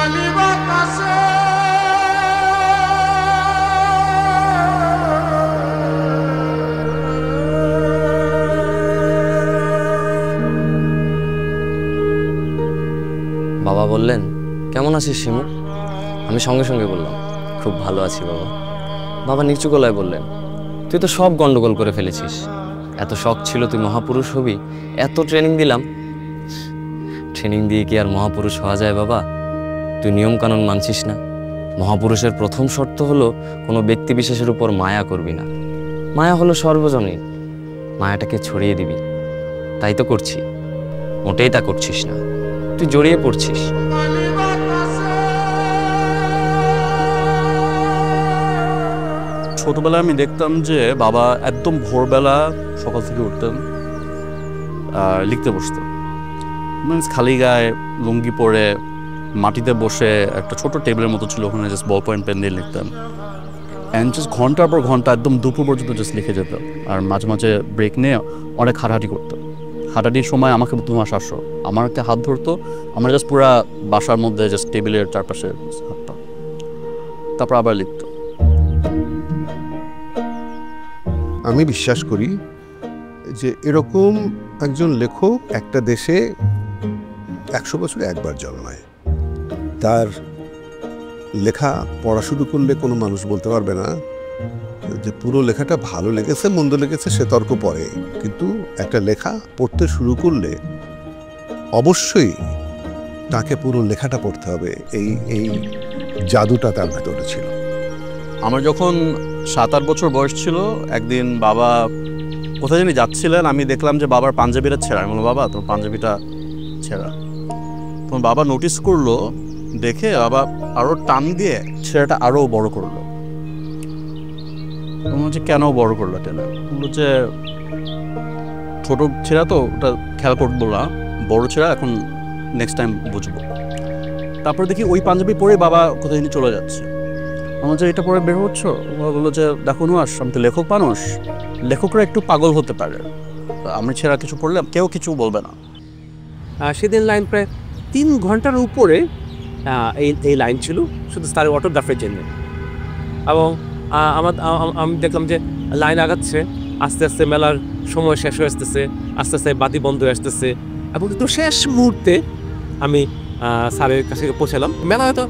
বাবা বললেন, কেমন আছিস শিমু? আমি সঙ্গে সঙ্গে বললাম, খুব ভালো আছি বাবা। বাবা নিচু গলায় বললেন, তুই তো সব গন্ডগোল করে ফেলেছিস। এত শখ ছিল তুই মহাপুরুষ হবি, এত ট্রেনিং দিলাম, ট্রেনিং দিয়ে কি আর মহাপুরুষ হওয়া যায় বাবা? তুই নিয়মকানুন মানছিস না। মহাপুরুষের প্রথম শর্ত হলো কোনো ব্যক্তি বিশেষের উপর মায়া করবি না। মায়া হলো সর্বজনীন, মায়াটাকে ছড়িয়ে দিবি। তাই তো করছি। মোটেই তা করছিস না, তুই জড়িয়ে পড়ছিস। ছোটবেলায় আমি দেখতাম যে বাবা একদম ভোরবেলা সকাল থেকে উঠতেন আর লিখতে বসতেন। মিনস খালি গায়ে লুঙ্গি পরে মাটিতে বসে একটা ছোট টেবিলের মতো ছিল, ওখানে জাস্ট বল পয়েন্ট পেন দিয়ে লিখতেন। অ্যান্ড জাস্ট ঘন্টার পর ঘন্টা একদম দুপুর পর্যন্ত জাস্ট লিখে যেতাম। আর মাঝে মাঝে ব্রেক নিয়ে অনেক হাঁটাহাঁটি করতাম। হাঁটাহাঁটির সময় আমাকে তোমার শাসো আমার একটা হাত ধরতো, আমরা জাস্ট পুরা বাসার মধ্যে জাস্ট টেবিলের চারপাশে হাঁটতাম, তারপর আবার লিখতাম। আমি বিশ্বাস করি যে এরকম একজন লেখক একটা দেশে 100 বছরে একবার জন্মায়। তার লেখা পড়া শুরু করলে কোনো মানুষ বলতে পারবে না যে পুরো লেখাটা ভালো লেগেছে মন্দ লেগেছে, সে তর্ক পড়ে। কিন্তু একটা লেখা পড়তে শুরু করলে অবশ্যই তাকে পুরো লেখাটা পড়তে হবে। এই জাদুটা তার ভেতরে ছিল। আমার যখন 7-8 বছর বয়স ছিল, একদিন বাবা কোথায় জানি যাচ্ছিলেন, আমি দেখলাম যে বাবার পাঞ্জাবিটা ছেঁড়া। আমি বললাম, বাবা তোমার পাঞ্জাবিটা ছেঁড়া। তখন বাবা নোটিস করলো, দেখে বাবা আরও টান দিয়ে ছেঁড়াটা আরও বড় করলো। বলছে কেন বড় করলো টেনে? বললো যে ছোট ছেঁড়া তো, ওটা খেয়াল করবো না, বড় ছেঁড়া এখন নেক্সট টাইম বুঝবো। তারপর দেখি ওই পাঞ্জাবি পরে বাবা কোথায় জানি চলে যাচ্ছে। আমার যে এটা পরে বের হচ্ছ, বললো যে দেখো নুয়াস, আমি তো লেখক মানুষ, লেখকরা একটু পাগল হতে পারে, আমি ছেঁড়া কিছু পড়লে কেউ কিছু বলবে না। সেদিন লাইন প্রায় 3 ঘন্টার উপরে এই লাইন ছিল শুধু তার অটোগ্রাফের জন্য। এবং আমি দেখলাম যে লাইন আগাচ্ছে, আস্তে আস্তে মেলার সময় শেষ হয়ে আসতেছে, আস্তে আস্তে বাতি বন্ধ হয়ে আসতেছে। এবং তো শেষ মুহূর্তে আমি স্যারের কাছে পৌঁছালাম। মেলা হয়তো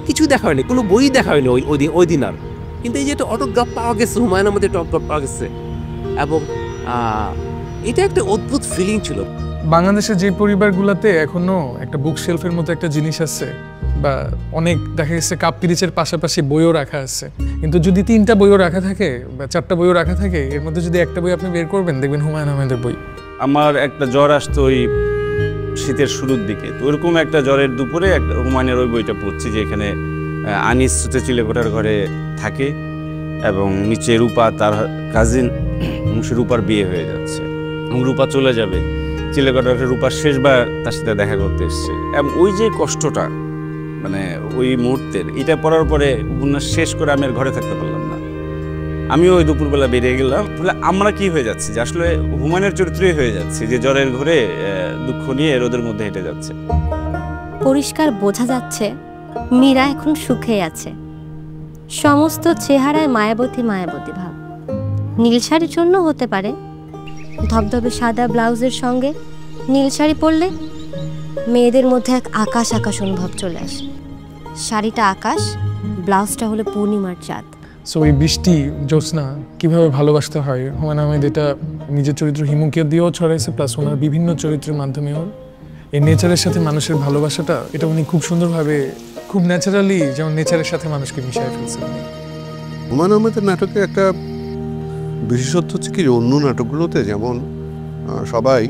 কিছু দেখা হয়নি, কোনো বই দেখা হয়নি ওই দিন আর। কিন্তু এই যে একটা অটোগ্রাফ পাওয়া গেছে, হুমায়ুনের মধ্যে একটা অটোগ্রাফ পাওয়া গেছে, এবং এটা একটা অদ্ভুত ফিলিং ছিল। বাংলাদেশের যে পরিবারগুলোতে এখনো একটা বুক শেলফের মতো একটা জিনিস আছে, বা অনেক দেখা গেছে কাপ পিরিচের পাশাপাশি বইও রাখা আছে, কিন্তু যদি 3টা বইও রাখা থাকে বা 4টা বইও রাখা থাকে, এর মধ্যে যদি একটা বই আপনি বের করবেন, দেখবেন হুমায়ুন আহমেদের বই। আমার একটা জ্বর আসতো ওই শীতের শুরুর দিকে, তো ওরকম একটা জ্বরের দুপুরে একটা হুমায়ুনের ওই বইটা পড়ছি, যে এখানে আনিস চিলেকোঠার ঘরে থাকে এবং নিচে রূপা তার কাজিন, রূপার বিয়ে হয়ে যাচ্ছে এবং রূপা চলে যাবে, চিলেকোঠার রূপার শেষবার তার সাথে দেখা করতে এসছে। এবং ওই যে কষ্টটা, মানে ওই মুহূর্তের, এটা পড়ার পরে উপন্যাস শেষ করে আমি আর ঘরে থাকতে পারলাম না। আমিও ওই দুপুরবেলা বেরিয়ে গেলাম। বলে আমরা কি হয়ে যাচ্ছি, যে আসলে হুমায়ুনের চরিত্রই হয়ে যাচ্ছে, যে জ্বরের ঘরে দুঃখ নিয়ে রোদের মধ্যে হেঁটে যাচ্ছে। পরিষ্কার বোঝা যাচ্ছে মীরা এখন সুখে আছে। সমস্ত চেহারায় মায়াবতী মায়াবতী ভাব। নীল শাড়ির জন্য হতে পারে, ধবধবে সাদা ব্লাউজের সঙ্গে নীল শাড়ি পরলে মেয়েদের মধ্যে এক আকাশ আকাশ অনুভব চলে আসে। শাড়িটা আকাশ, ব্লাউজটা হলো পূর্ণিমার চাঁদ। সো এই বৃষ্টি জ্যোৎস্না কীভাবে ভালোবাসতে হয়, হুমায়ুন আহমেদ এটা নিজের চরিত্র হিমুকে দিয়েও ছড়াইছে, প্লাস ওনার বিভিন্ন চরিত্রের মাধ্যমেও এই নেচারের সাথে মানুষের ভালোবাসাটা, এটা উনি খুব সুন্দরভাবে, খুব ন্যাচারালি, যেমন নেচারের সাথে মানুষকে মিশিয়ে ফেলছে। হুমায়ুন আহমেদের নাটকের একটা বিশেষত্ব হচ্ছে কি, অন্য নাটকগুলোতে যেমন সবাই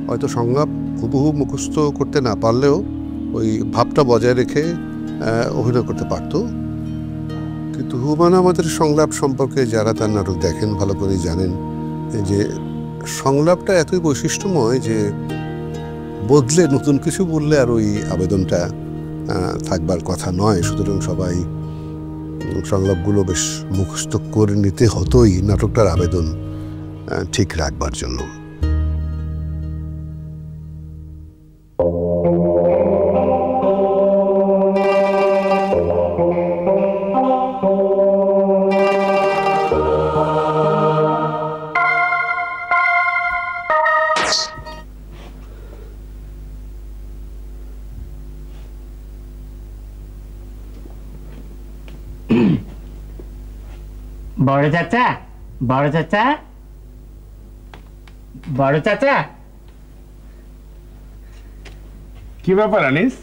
হয়তো সংজ্ঞা হুবহু মুখস্থ করতে না পারলেও ওই ভাবটা বজায় রেখে অভিনয় করতে পারত, কিন্তু হুমায়ুন আহমেদের সংলাপ সম্পর্কে যারা তার নাটক দেখেন ভালো করেই জানেন যে সংলাপটা এতই বৈশিষ্ট্যময় যে বদলে নতুন কিছু বললে আর ওই আবেদনটা থাকবার কথা নয়। সুতরাং সবাই সংলাপগুলো বেশ মুখস্থ করে নিতে হতোই নাটকটার আবেদন ঠিক রাখবার জন্য। বড় চাচা, বড় চাচা, বড় চাচা। কি ব্যাপার আনিস?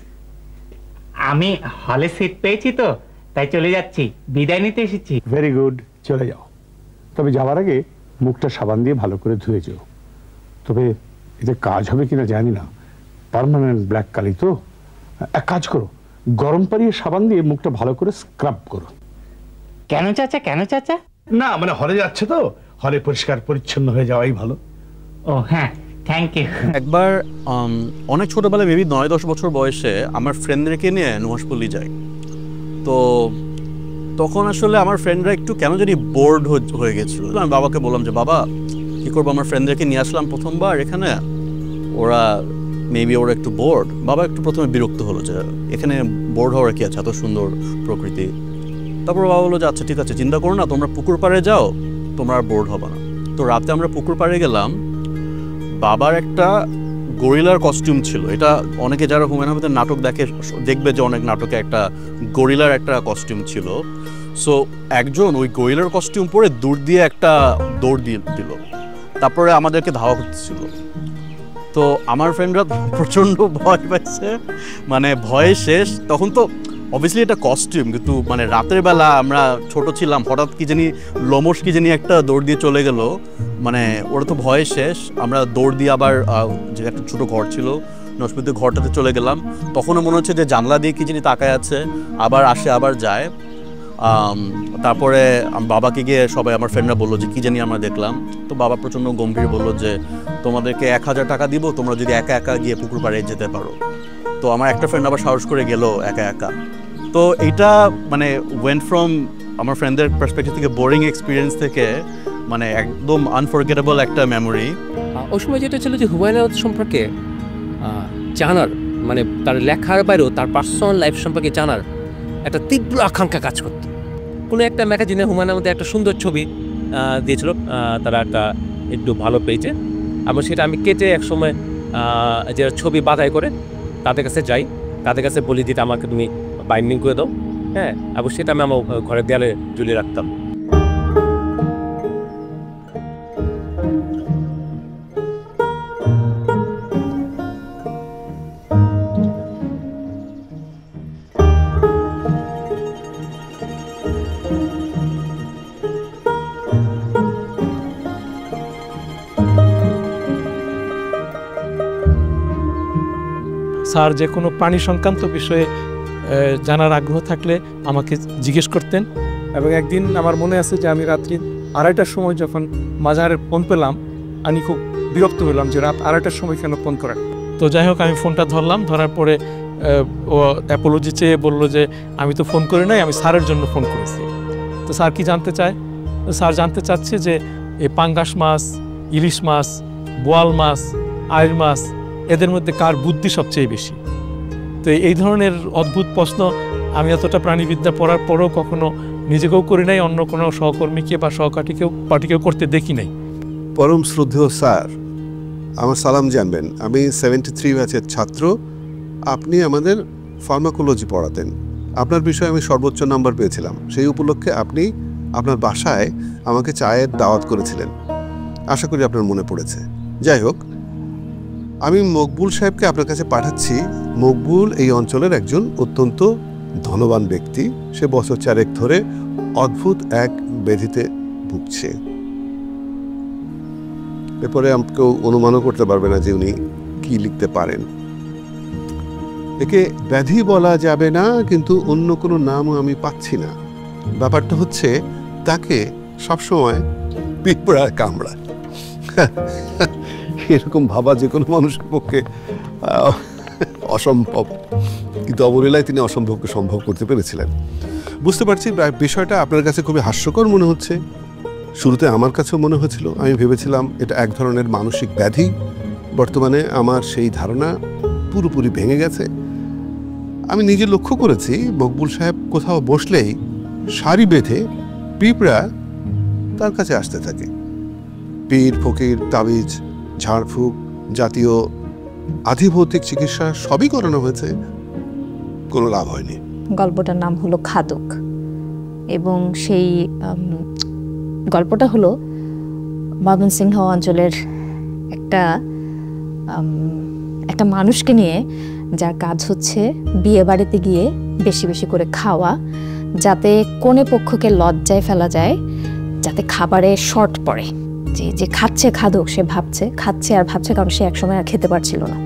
আমি হলে সিট পেয়েছি তো, তাই চলে যাচ্ছি, বিদায় নিতে এসেছি। ভেরি গুড, চলে যাও। তবে যাওয়ার আগে মুখটা সাবান দিয়ে ভালো করে ধুয়ে যেও। তবে এতে কাজ হবে কিনা জানি না, পার্মানেন্ট ব্ল্যাক কালি তো। এক কাজ করো, গরম পানিয়ে সাবান দিয়ে মুখটা ভালো করে স্ক্রাব করো। কেন চাচা, কেন চাচা? না মানে হলে যাচ্ছে তো, হলে পরিষ্কার পরিচ্ছন্ন হয়ে যাওয়াই ভালো। ও হ্যাঁ, থ্যাংক ইউ। একবার অনেক ছোটবেলায় মেবি 9-10 বছর বয়সে আমার ফ্রেন্ডদেরকে নিয়ে নুহাসপল্লী যাই। তো তখন আসলে আমার ফ্রেন্ডরা একটু কেন জানি বোর্ড হয়ে গেছিল। আমি বাবাকে বললাম যে বাবা কী করবো, আমার ফ্রেন্ডদেরকে নিয়ে আসলাম প্রথমবার এখানে, ওরা একটু বোর্ড। বাবা একটু প্রথমে বিরক্ত হলো যে এখানে বোর্ড হওয়ার কি আছে, এত সুন্দর প্রকৃতি। তারপর বাবা বললো যে আচ্ছা ঠিক আছে, চিন্তা করো না, তোমরা পুকুর পাড়ে যাও, তোমরা আর বোর্ড হবে না। তো রাতে আমরা পুকুর পাড়ে গেলাম। বাবার একটা গরিলার কস্টিউম ছিল। এটা অনেকে যারা হুমায়ুন আহমেদের নাটক দেখবে যে অনেক নাটকে একটা গরিলার একটা কস্টিউম ছিল। সো একজন ওই গরিলার কস্টিউম পরে দূর দিয়ে একটা দৌড় দিয়ে দিল, তারপরে আমাদেরকে ধাওয়া করতেছিল। তো আমার ফ্রেন্ডরা প্রচণ্ড ভয় পাইছে, মানে ভয়ে শেষ। তখন তো অবভিয়াসলি এটা কস্টিউম, কিন্তু মানে রাতের বেলা আমরা ছোট ছিলাম, হঠাৎ কি জানি লোমশ কি জানি একটা দৌড় দিয়ে চলে গেল, মানে ওরা তো ভয়ে শেষ। আমরা দৌড় দিয়ে আবার যে একটা ছোটো ঘর ছিল নসপিদের ঘরটাতে চলে গেলাম। তখনও মনে হচ্ছে যে জানলা দিয়ে কি জানি তাকায় আছে, আবার আসে আবার যায়। তারপরে বাবাকে গিয়ে সবাই আমার ফ্রেন্ডরা বললো যে কী জানি আমরা দেখলাম। তো বাবা প্রচণ্ড গম্ভীর বললো যে তোমাদেরকে 1000 টাকা দিব তোমরা যদি একা একা গিয়ে পুকুর পাড়ে যেতে পারো। তো আমার একটা ফ্রেন্ড আবার সাহস করে গেল একা একা। তো এইটা মানে ওয়েন্ট ফ্রম আমার ফ্রেন্ডদের পার্সপেক্টিভ থেকে বোরিং এক্সপিরিয়েন্স থেকে মানে একদম আনফরগেটেবল একটা মেমোরি। ওই সময় যেটা ছিল যে হুমায়ুন আহমেদ সম্পর্কে জানার, মানে তার লেখার বাইরেও তার পার্সোনাল লাইফ সম্পর্কে জানার একটা তীব্র আকাঙ্ক্ষা কাজ করত। কোনো একটা ম্যাগাজিনে হুমায়ুন আহমেদের একটা সুন্দর ছবি দিয়েছিল তারা একটা একটু ভালো পেয়েছে, এবং সেটা আমি কেটে একসময় যে ছবি বাধাই করে তাদের কাছে যাই, তাদের কাছে বলি দিতে আমাকে তুমি বাইন্ডিং করে দাও, হ্যাঁ, এবং সেটা আমি আমার ঘরের দেয়ালে ঝুলিয়ে রাখতাম। স্যার যে কোনো প্রাণী সংক্রান্ত বিষয়ে জানার আগ্রহ থাকলে আমাকে জিজ্ঞেস করতেন। এবং একদিন আমার মনে আছে যে আমি রাত্রি 2:30টার সময় যখন মাজারের ফোন পেলাম, আমি খুব বিরক্ত হলাম যে রাত 2:30টার সময় কেন ফোন করেন। তো যাই হোক আমি ফোনটা ধরলাম, ধরার পরে ও অ্যাপোলজি চেয়ে বললো যে আমি তো ফোন করি নাই, আমি স্যারের জন্য ফোন করেছি। তো স্যার কি জানতে চায়? স্যার জানতে চাচ্ছে যে এই পাঙ্গাস মাছ, ইলিশ মাছ, বোয়াল মাছ, আইড় মাছ, এদের মধ্যে কার বুদ্ধি সবচেয়ে বেশি। তো এই ধরনের অদ্ভুত প্রশ্ন আমি এতটা প্রাণীবিদ্যা পড়ার পরেও কখনো নিজেকেও করি নাই, অন্য কোনো সহকর্মীকে বা পার্টিকেও করতে দেখি নাই। পরম শ্রদ্ধেয় স্যার, আমার সালাম জানবেন। আমি 73 ব্যাচের ছাত্র। আপনি আমাদের ফার্মাকোলজি পড়াতেন। আপনার বিষয়ে আমি সর্বোচ্চ নাম্বার পেয়েছিলাম। সেই উপলক্ষে আপনি আপনার বাসায় আমাকে চায়ের দাওয়াত করেছিলেন। আশা করি আপনার মনে পড়েছে। যাই হোক, আমি মকবুল সাহেবকে আপনার কাছে পাঠাচ্ছি। মকবুল এই অঞ্চলের একজন অত্যন্ত ধনবান ব্যক্তি। সে বছর 4 ধরে অদ্ভুত এক ব্যাধিতে ভুগছে। এরপরে কেউ অনুমানও করতে পারবে না যে উনি কি লিখতে পারেন। একে ব্যাধি বলা যাবে না, কিন্তু অন্য কোনো নামও আমি পাচ্ছি না। ব্যাপারটা হচ্ছে তাকে সবসময় পিঁপড়া কামড়ায়। এরকম ভাবা যে কোনো মানুষের পক্ষে অসম্ভব, কিন্তু অবলীলায় তিনি অসম্ভবকে সম্ভব করতে পেরেছিলেন। বুঝতে পারছি বিষয়টা আপনার কাছে খুবই হাস্যকর মনে হচ্ছে। শুরুতে আমার কাছেও মনে হয়েছিল। আমি ভেবেছিলাম এটা এক ধরনের মানসিক ব্যাধি। বর্তমানে আমার সেই ধারণা পুরোপুরি ভেঙে গেছে। আমি নিজে লক্ষ্য করেছি, মকবুল সাহেব কোথাও বসলেই সারি বেঁধে পিঁপড়া তার কাছে আসতে থাকে। পীর ফকির, তাবিজ, ঝাড়ফুঁক জাতীয় আধিভৌতিক চিকিৎসা সবই করানো হয়েছে, কোনো লাভ হয়নি। গল্পটার নাম হলো খাদক। এবং সেই গল্পটা হলো ময়মনসিংহ অঞ্চলের একটা মানুষকে নিয়ে, যার কাজ হচ্ছে বিয়ে বাড়িতে গিয়ে বেশি বেশি করে খাওয়া, যাতে কোনে পক্ষকে লজ্জায় ফেলা যায়, যাতে খাবারে শর্ট পড়ে। যে খাচ্ছে খাদক, সে খাচ্ছে আর ভাবছে, কারণ সে একসময় আর খেতে পারছিল না।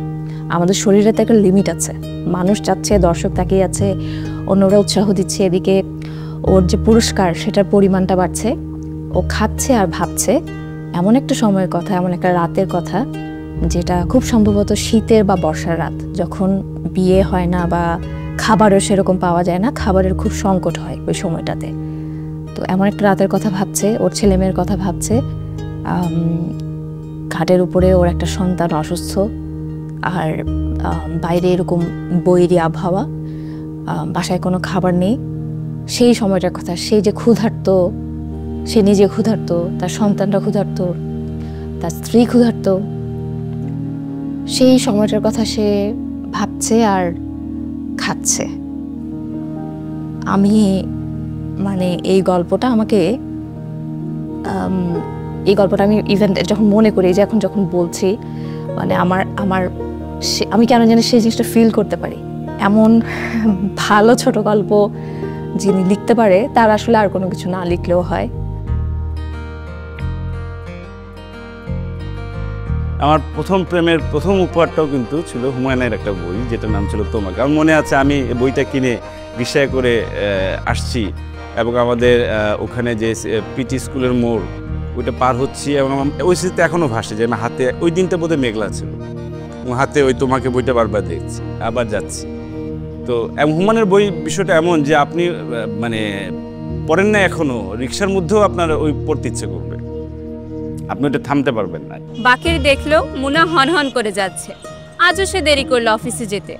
আমাদের শরীরে তো একটা লিমিট আছে, মানুষ যাচ্ছে, দর্শক তাকিয়ে আছে, অন্যরা উৎসাহ দিচ্ছে, এদিকে ওর যে পুরস্কার সেটার পরিমাণটা বাড়ছে, ও খাচ্ছে আর ভাবছে। এমন একটা সময়ের কথা, এমন একটা রাতের কথা, যেটা খুব সম্ভবত শীতের বা বর্ষার রাত, যখন বিয়ে হয় না বা খাবারও সেরকম পাওয়া যায় না, খাবারের খুব সংকট হয় ওই সময়টাতে। তো এমন একটা রাতের কথা ভাবছে, ওর ছেলেমেয়ের কথা ভাবছে। ঘাটের উপরে ওর একটা সন্তান অসুস্থ, আর বাইরে এরকম বৈরী আবহাওয়া, বাসায় কোনো খাবার নেই। সেই সময়টার কথা, সেই যে ক্ষুধার্ত, সে নিজে ক্ষুধার্ত, তার সন্তানটা ক্ষুধার্ত, তার স্ত্রী ক্ষুধার্ত, সেই সময়টার কথা সে ভাবছে আর খাচ্ছে। আমি এই গল্পটা আমি ইভেন যখন মনে করি, যে যখন বলছি, আমি কেন জানি সেই জিনিসটা ফিল করতে পারি। এমন ভালো ছোট গল্প যিনি লিখতে পারে, তার আসলে আর কোনো কিছু না লিখলেও হয়। আমার প্রথম প্রেমের প্রথম উপহারটাও কিন্তু ছিল হুমায়ুনের একটা বই, যেটার নাম ছিল তোমাকে। আমার মনে আছে আমি বইটা কিনে রিকশায় করে আসছি, এবং আমাদের ওখানে যে পিটি স্কুলের মোড়, ওইটা পার হচ্ছি, এবং ওই স্মৃতিতে এখনও ভাসে যে আমি হাতে, ওই দিনটা বোধহয় মেঘলা ছিল, হাতে ওই তোমাকে বইটা বারবার দেখছি, আবার যাচ্ছি। তো হুমায়ুনের বই বিষয়টা এমন যে আপনি পড়েন না এখনো, রিকশার মধ্যেও আপনার ওই পড়তে ইচ্ছে করবে, আপনি ওটা থামতে পারবেন না। বাকির দেখলো মুনা হনহন করে যাচ্ছে। আজও সে দেরি করলো অফিসে যেতে।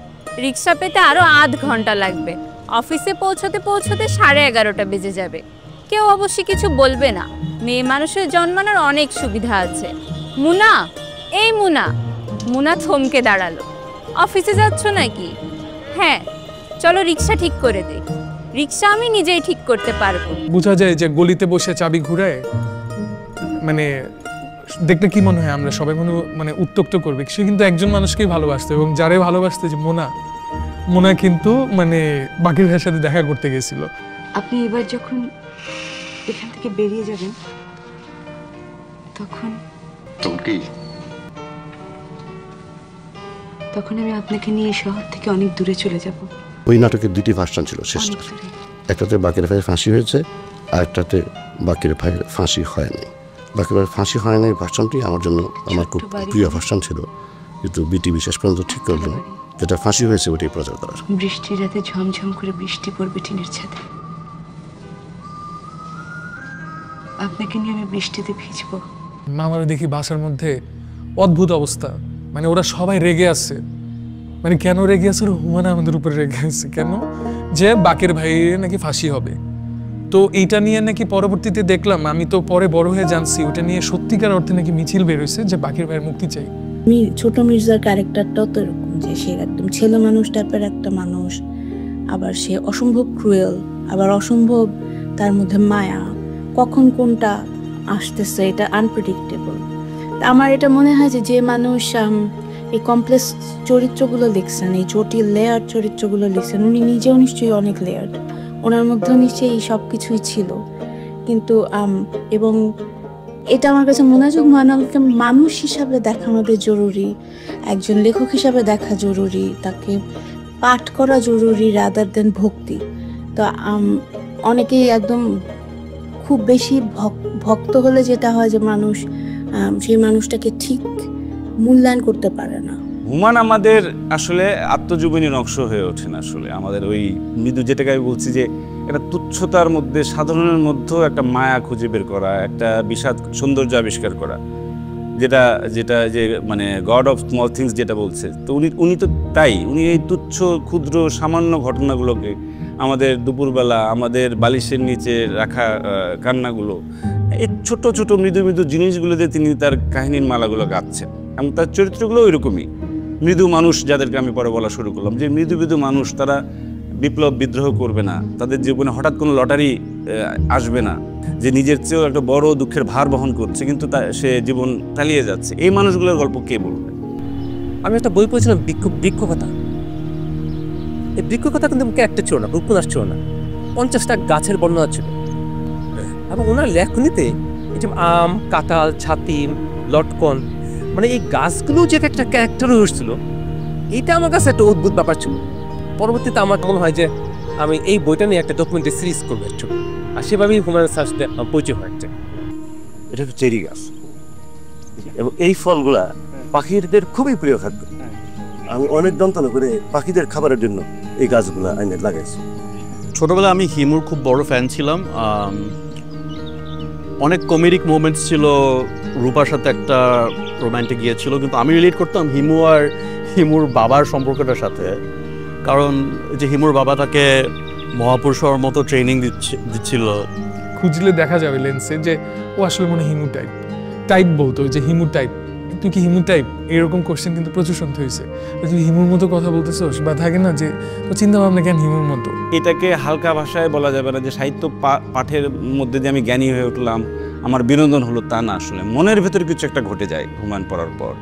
রিক্সা পেতে আরো আধ ঘন্টা লাগবে। অফিসে পৌঁছতে 11:30 বেজে যাবে। কেউ অবশ্যই কিছু বলবে না। মেয়ে মানুষের জন্মানোর অনেক সুবিধা আছে। মুনা, এই মুনা। মুনা থমকে দাঁড়ালো। অফিসে যাচ্ছ নাকি? হ্যাঁ, চলো রিক্সা ঠিক করে দে। রিক্সা আমি নিজেই ঠিক করতে পারবো। বোঝা যায় যে গলিতে বসে চাবি ঘুরায়, দেখতে কি মনে হয় আমরা সবাই উত্তক্ত করবে। সে কিন্তু একজন মানুষকেই ভালোবাসতো, এবং যারে ভালোবাসতো, যে মোনা কিন্তু বাকির ভাইয়ের সাথে দেখা করতে গেছিল। আপনি এবার যখন এখান থেকে বেরিয়ে যাবেন, তখন আমি আপনাকে নিয়ে শহর থেকে অনেক দূরে চলে যাব। ওই নাটকের দুটি ভার্সন ছিল শেষটা, একটাতে বাকির ভাইয়ের ফাঁসি হয়েছে, আর একটাতে বাকির ভাইয়ের ফাঁসি হয়নি। বাকির ভাইয়ের ফাঁসি হয়নি ভার্সনটি আমার জন্য আমার খুব প্রিয় ভার্সন ছিল, কিন্তু বিটিভি শেষ পর্যন্ত ঠিক করলো যেটা ফাঁসি হয়েছে ওটাই প্রচার করার। বৃষ্টির রাতে ঝমঝম করে বৃষ্টি পড়বে টিনের ছাদে, আপনাকে নিয়ে আমি বৃষ্টিতে ভিজবো। আমার দেখি বাসার মধ্যে অদ্ভুত অবস্থা, ওরা সবাই রেগে আছে। কেন রেগে আছে? হুমায়ুন আমাদের উপরে রেগে আছে কেন? যে বাকির ভাইয়ের নাকি ফাঁসি হবে। তো এইটা নিয়ে নাকি পরবর্তীতে দেখলাম, আমি তো পরে বড় হয়ে জানছি, ওটা নিয়ে সত্যিকার অর্থে নাকি মিছিল বের হয়েছে যে বাকির ভাইয়ের মুক্তি চাই। ছোট মির্জার ক্যারেক্টারটাও তো এরকম, যে সে একদম ছেলে মানুষ টাইপের একটা মানুষ, আবার সে অসম্ভব ক্রুয়েল, আবার অসম্ভব তার মধ্যে মায়া। কখন কোনটা আসতেছে এটা আনপ্রেডিক্টেবল। আমার এটা মনে হয় যে মানুষ এই কমপ্লেক্স চরিত্রগুলো লিখছেন, এই জটিল লেয়ার চরিত্রগুলো লিখছেন, উনি নিজেও নিশ্চয়ই অনেক লেয়ার্ড, ওনার মধ্যেও নিশ্চয়ই সব কিছুই ছিল। কিন্তু এবং এটা আমার কাছে মনে হয় যে হুমায়ুনকে মানুষ হিসাবে দেখা আমাদের জরুরি, একজন লেখক হিসাবে দেখা জরুরি, তাকে পাঠ করা জরুরি রাদার দেন ভক্তি। তো অনেকেই একদম খুব বেশি ভক্ত হলে যেটা হয় যে মানুষ সেই মানুষটাকে ঠিক মূল্যায়ন করতে পারে না। হুমায়ুন আমাদের আসলে আত্মজীবনী নকশ হয়ে ওঠেন। আসলে আমাদের ওই মৃদু, যেটাকে আমি বলছি যে একটা তুচ্ছতার মধ্যে, সাধারণের মধ্যেও একটা মায়া খুঁজে বের করা, একটা বিষাদ সৌন্দর্য আবিষ্কার করা, যেটা যে গড অফ স্মল থিংস যেটা বলছে। তো উনি তো তাই, উনি এই তুচ্ছ ক্ষুদ্র সামান্য ঘটনাগুলোকে, আমাদের দুপুরবেলা আমাদের বালিশের নিচে রাখা কান্নাগুলো, এই ছোট ছোট মৃদু মৃদু জিনিসগুলোতে তিনি তার কাহিনীর মালাগুলো গাচ্ছেন। এবং তার চরিত্রগুলো ওইরকমই মৃদু মানুষ, যাদেরকে আমি পরে বলা শুরু করলাম যে মৃদু মৃদু মানুষ, তারা বিপ্লব বিদ্রোহ করবে না, তাদের জীবনে হঠাৎ কোনো লটারি আসবে না, যে নিজের চেয়েও একটা বড় দুঃখের ভার বহন করছে কিন্তু সে জীবন চালিয়ে যাচ্ছে, এই মানুষগুলোর গল্প কে বলবে? আমি একটা বই পড়েছিলাম বৃক্ষকথা। এই বৃক্ষকথা কিন্তু মুখে একটা ছিল না, উপন্যাস ছিল না, 50টা গাছের বর্ণনা ছিল। এবং ওনার লেখনীতে এই যে আম, কাঁঠাল, ছাতিম, লটকন, মানে এই গাছগুলো যে একটা ক্যারেক্টার হয়ে উঠছিল, এইটা আমার কাছে একটা অদ্ভুত ব্যাপার ছিল। পরবর্তীতে আমার মনে হয় যে আমি এই বইটা নিয়ে একটা ডকুমেন্টারি সিরিজ করবো একটু, আর সেভাবেই হুমায়ুন স্যারের সাথে পরিচয় হয়েছে। এটা হচ্ছে চেরি গাছ এবং এই ফলগুলা পাখিদের খুবই প্রিয় খাদ্য। আমি অনেক যন্ত্রণা করে পাখিদের খাবারের জন্য এই গাছগুলা আইনে লাগাইছি। ছোটবেলায় আমি হিমুর খুব বড় ফ্যান ছিলাম। অনেক কমেডিক মোমেন্টস ছিল, রূপার সাথে একটা রোম্যান্টিক গিয়েছিল, কিন্তু আমি রিলেট করতাম হিমু আর হিমুর বাবার সম্পর্কটার সাথে। কারণ যে হিমুর বাবা তাকে মহাপুরুষের মতো ট্রেনিং দিচ্ছিল। খুঁজলে দেখা যাবে লেন্সে যে ও আসলে মনে হিমু টাইপ বলতো, যে হিমু টাইপ, তুই কি হিমু টাইপ, এরকম কোশ্চেন কিন্তু প্রচুর শুনতে হয়েছে। তুই হিমুর মতো কথা বলতেছোস, বা থাকে না যে তো চিন্তা ভাবনা কেন হিমুর মতো। এটাকে হালকা ভাষায় বলা যাবে না যে সাহিত্য পাঠের মধ্যে দিয়ে আমি জ্ঞানী হয়ে উঠলাম, আমার বিনোদন হলো, তা না। আসলে মনের ভেতরে কিছু একটা ঘটে যায় হুমায়ুন পড়ার পর,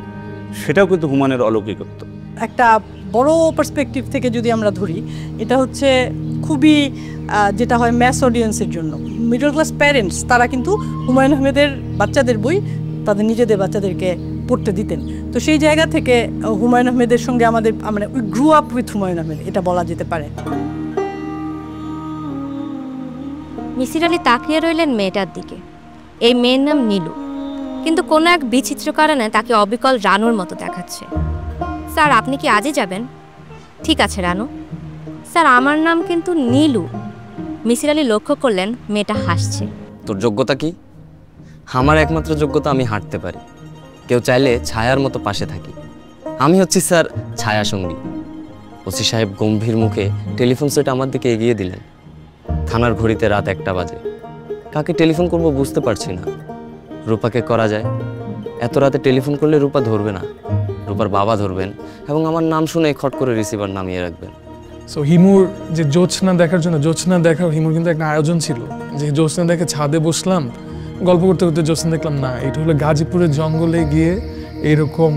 সেটাও কিন্তু হুমায়ুনের অলৌকিকত্ব। একটা বড় পার্সপেক্টিভ থেকে যদি আমরা ধরি, এটা হচ্ছে খুবই যেটা হয় ম্যাস অডিয়েন্সের জন্য, মিডল ক্লাস প্যারেন্টস তারা কিন্তু হুমায়ুন আহমেদের বাচ্চাদের বই তাদের নিজেদের বাচ্চাদেরকে পড়তে দিতেন। তো সেই জায়গা থেকে হুমায়ুন আহমেদের সঙ্গে আমাদের মানে we grew up with Humayun Ahmed, এটা বলা যেতে পারে। মিসির আলী তাকিয়ে রইলেন মেয়েটার দিকে। এই মেয়ের নাম নীলু, কিন্তু কোনো এক বিচিত্র কারণে তাকে অবিকল রানুর মতো দেখাচ্ছে। স্যার, আপনি কি আজই যাবেন? ঠিক আছে রানু। স্যার, আমার নাম কিন্তু নীলু। মিসির আলী লক্ষ্য করলেন মেয়েটা হাসছে। তোর যোগ্যতা কি? আমার একমাত্র যোগ্যতা আমি হাঁটতে পারি, কেউ চাইলে ছায়ার মতো পাশে থাকি। আমি হচ্ছি স্যার ছায়া সঙ্গী। ওসি সাহেব গম্ভীর মুখে টেলিফোন সেট আমার দিকে এগিয়ে দিলেন। থানার ঘড়িতে রাত 1টা বাজে। কাকে টেলিফোন করবো বুঝতে পারছি না। রূপাকে করা যায়, এত রাতে টেলিফোন করলে রূপা ধরবে না, রূপার বাবা ধরবেন এবং আমার নাম শুনে খট করে রিসিভার নামিয়ে রাখবেন। সো হিমুর যে জ্যোৎস্না দেখার জন্য, জ্যোৎস্না দেখার হিমুর কিন্তু একটা আয়োজন ছিল, যে জ্যোৎস্না দেখে ছাদে বসলাম, গল্প করতে করতে জ্যোৎস্না দেখলাম না, এটা হলো গাজীপুরের জঙ্গলে গিয়ে এরকম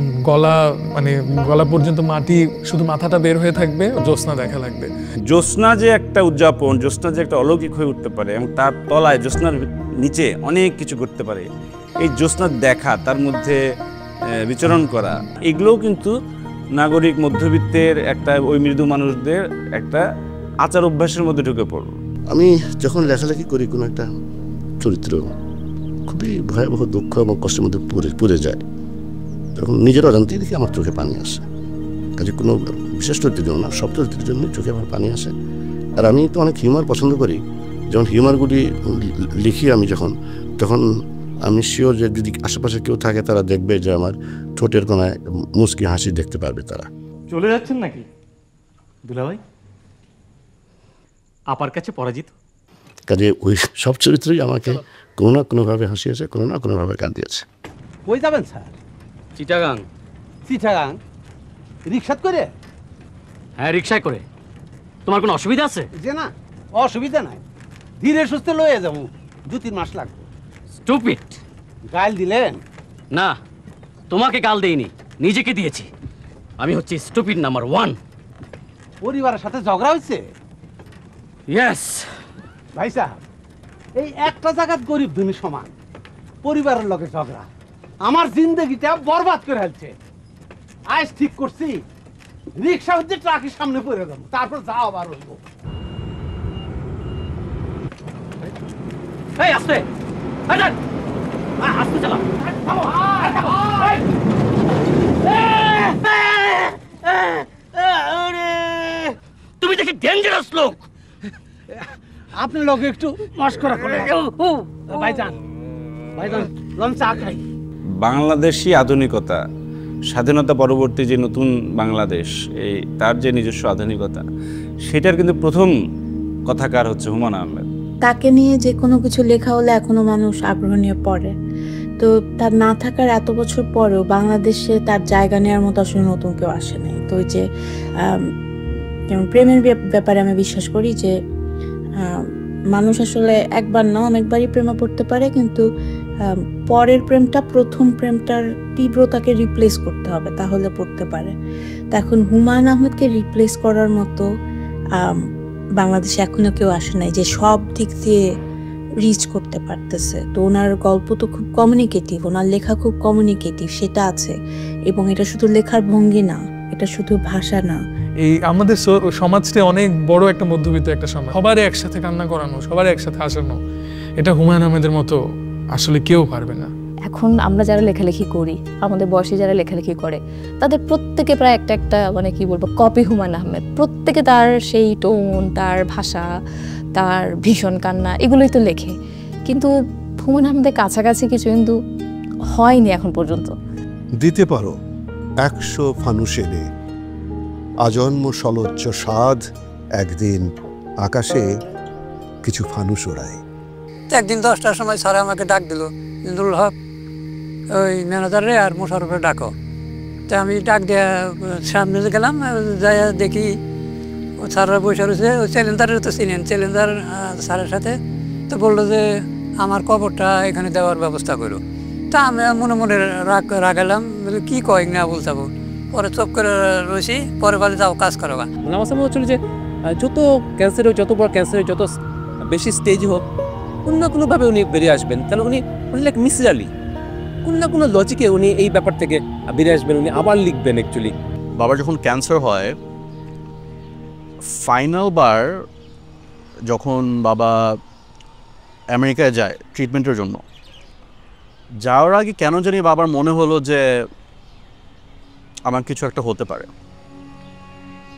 গলা পর্যন্ত মাটি, শুধু মাথাটা বের হয়ে থাকবে, জ্যোৎস্না দেখা লাগবে। জ্যোৎস্না যে একটা উদযাপন, জ্যোৎস্না যে একটা অলৌকিক হয়ে উঠতে পারে এবং তার তলায় জ্যোৎস্নার নিচে অনেক কিছু করতে পারে, এই জ্যোৎস্নার দেখা, তার মধ্যে বিচরণ করা, এগুলোও কিন্তু নাগরিক মধ্যবিত্তের একটা, ওই মৃদু মানুষদের একটা আচার অভ্যাসের মধ্যে ঢুকে পড়ল। আমি যখন লেখালেখি করি কোনো একটা চরিত্র খুবই ভয়াবহ দুঃখ এবং কষ্টের মধ্যে পড়ে যায়, তখন নিজের অজান্তেই দেখি আমার চোখে পানি আসে। কাজে কোনো বিশেষ চরিত্রের জন্য না, সব চরিত্রের জন্য চোখে আমার পানি আসে। আর আমি তো অনেক হিউমার পছন্দ করি, যখন হিউমারগুলি লিখি আমি তখন আমি শিওর যে যদি আশেপাশে কেউ থাকে তারা দেখবে যে আমার ঠোঁটের কোনায় মুচকি হাসি দেখতে পারবে তারা। চলে যাচ্ছেন নাকি দুলাভাই? আপার কাছে পরাজিত। কাজে ওই সব চরিত্রই আমাকে কোনো না কোনোভাবে হাসিয়েছে, কোনো না কোনোভাবে কাঁদিয়েছে। কই যাবেন স্যার? চিটাগাং। চিটাগাং রিক্সাত করে? হ্যাঁ, রিক্সায় করে। তোমার কোনো অসুবিধা আছে? যে না, অসুবিধা নাই, ধীরে সুস্থে লয়ে যাবো, 2-3 মাস লাগবে। স্টুপিড। গাল দিলেন? না, তোমাকে গাল দেইনি, নিজেকে দিয়েছি। আমি হচ্ছি স্টুপিড নাম্বার 1। পরিবারের সাথে ঝগড়া হয়েছে? ইয়েস। ভাই সাহেব, এই একটা জায়গাত গরিব ধনী সমান, পরিবারের লগে ঝগড়া আমার জিন্দগিটা বরবাদ করে ফেলছে। আজ ঠিক করছি রিক্সা হচ্ছে ট্রাকের সামনে পড়ে যাবো, তারপর যাও আবার হইব। এই আস্তে, আস্তে চালাও। তুমি দেখি ডেঞ্জারাস লোক। আপনার লোক একটু মস্করা করে। ভাইজান লন চা খাই। বাংলাদেশি আধুনিকতা, স্বাধীনতা পরবর্তী যে নতুন বাংলাদেশ, এই তার যে নিজস্ব আধুনিকতা, সেটার কিন্তু প্রথম কথাকার হচ্ছে হুমায়ুন আহমেদ। তাকে নিয়ে যে কোনো কিছু লেখা হলে এখনো মানুষ আগ্রহ নিয়ে পড়ে। তো তার না থাকার এত বছর পরেও বাংলাদেশে তার জায়গা নেওয়ার মতো আসলে নতুন কেউ আসে নাই। তো ওই যে যেমন প্রেমের ব্যাপারে আমি বিশ্বাস করি যে মানুষ আসলে একবার না অনেকবারই প্রেমে পড়তে পারে, কিন্তু পরের প্রেমটা প্রথম প্রেমটার তীব্রতাকে রিপ্লেস করতে হবে, তাহলে পড়তে পারে। তো এখন হুমায়ুন আহমেদকে রিপ্লেস করার মতো বাংলাদেশে এখনো কেউ আসে নাই যে সব দিক দিয়ে রিচ করতে পারতেছে। তো ওনার গল্প তো খুব কমিউনিকেটিভ, ওনার লেখা খুব কমিউনিকেটিভ, সেটা আছে। এবং এটা শুধু লেখার ভঙ্গি না, এটা শুধু ভাষা না, এই আমাদের সমাজটা অনেক বড় একটা মধ্যবিত্ত একটা সমাজ, সবারই একসাথে কান্না করানো, সবারই একসাথে হাসানো, এটা হুমায়ুন আহমেদের মতো আসলে কেউ পারবে না। এখন আমরা যারা লেখালেখি করি, আমাদের বয়সী যারা লেখালেখি করে, তাদের প্রত্যেকে প্রায় একটা মানে কি বলবো কপি হুমায়ুন আহমেদ। প্রত্যেকে তার সেই টোন, তার ভাষা, তার ভীষণ কান্না, এগুলোই তো লেখে। কিন্তু হুমায়ুন আহমেদের কাছাকাছি কিছু কিন্তু হয়নি এখন পর্যন্ত। দিতে পারো 100 ফানুস এনে, আজন্ম সলোচ্চ সাধ, একদিন আকাশে কিছু ফানুস ওড়ায়। একদিন 10টার সময় স্যার আমাকে ডাক দিল, ইন্দুল হক ওই ম্যানেজারে আর মোশারফে ডাকো। তো আমি ডাক দিয়ে সামনে গেলাম, যাই দেখি স্যাররা বসে রয়েছে। ওই চ্যালেঞ্জারের তো চিনেন, চ্যালেঞ্জার স্যারের সাথে। তো বললো যে আমার কবরটা এখানে দেওয়ার ব্যবস্থা করো। তা আমি মনে মনে রাগালাম, কি কয় না বলতাবো। পরে চুপ করে রয়েছি, পরে বলে যাও কাজ করো। আমার মনে হচ্ছিল যে যত ক্যান্সার হোক, যত বড় ক্যান্সার, যত বেশি স্টেজ হোক, কোনো না কোনোভাবে উনি বেরিয়ে আসবেন। তাহলে উনি লাইক মিসিস আলী, কোনো না কোনো লজিকে উনি এই ব্যাপার থেকে বেরিয়ে আসবেন, উনি আবার লিখবেন। অ্যাকচুয়ালি বাবার যখন ক্যান্সার হয়, ফাইনাল বার যখন বাবা আমেরিকায় যায় ট্রিটমেন্টের জন্য, যাওয়ার আগে কেন জানি বাবার মনে হলো যে আমার কিছু একটা হতে পারে।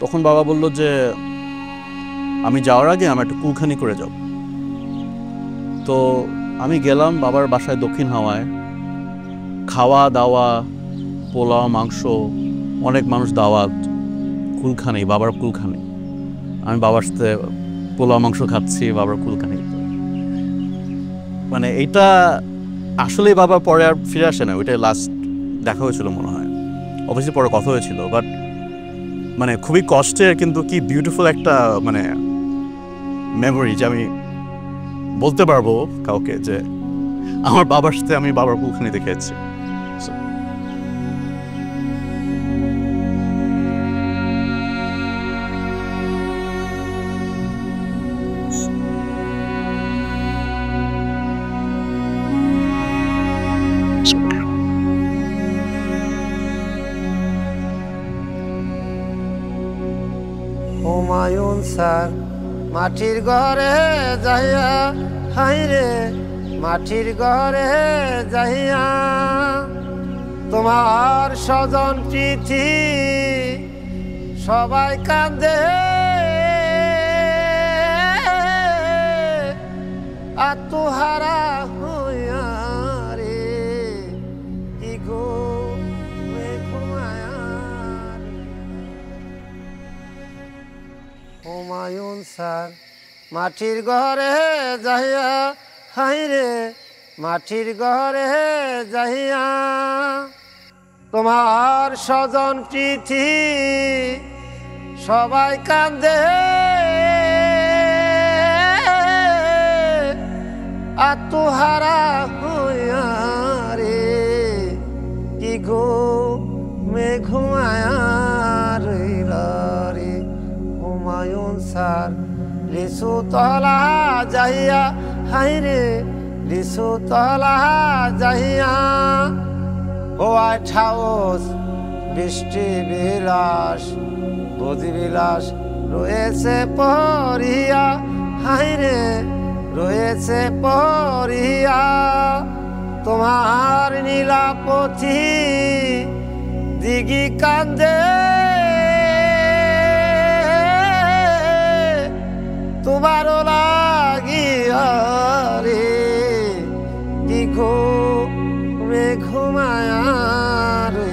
তখন বাবা বলল যে আমি যাওয়ার আগে আমার একটা কুলখানি করে যাও। তো আমি গেলাম বাবার বাসায় দক্ষিণ হাওয়ায়। খাওয়া দাওয়া, পোলাও, মাংস, অনেক মানুষ দাওয়াত, কুলখানি, বাবার কুলখানি। আমি বাবার সাথে পোলাও মাংস খাচ্ছি, বাবার কুলখানি। মানে এইটা আসলেই বাবা পরে আর ফিরে আসে না, ওইটাই লাস্ট দেখা হয়েছিল মনে হয়। অবশ্যই পরে কথা হয়েছিল, বাট মানে খুবই কষ্টের, কিন্তু কি বিউটিফুল একটা মানে মেমোরি যে আমি বলতে পারবো কাউকে যে আমার বাবার সাথে আমি বাবার কুলখানি দেখেছি। হুমায়ুন স্যার মাটির ঘরে যাইয়া, হাইরে মাটির ঘরে যাইয়া, তোমার স্বজন প্রীতি সবাই কাঁদে, আত্মহারা হইয়া রে, কি গো হুমায়ুন স্যার মাটির ঘরে যাইয়া, হাইরে মাটির ঘরে যাইয়া, তোমার স্বজন প্রীতি সবাই কাঁদে, আত্মহারা হইয়া রে, কি গো ঘুমায়া রইলা রে। হুমায়ুন স্যার লিচু তলা যাইয়া, হাইরে লিচু তলা যাইয়া, হোয়াইট হাউস বৃষ্টি বিলাস, বুঝি বিলাস রয়েছে পরিয়া, হাইরে রয়েছে পরিয়া, তোমার নীলাপথি দিঘি কান্দে, তোমারও লাগিয়া রে, কি ঘুমায়া রে।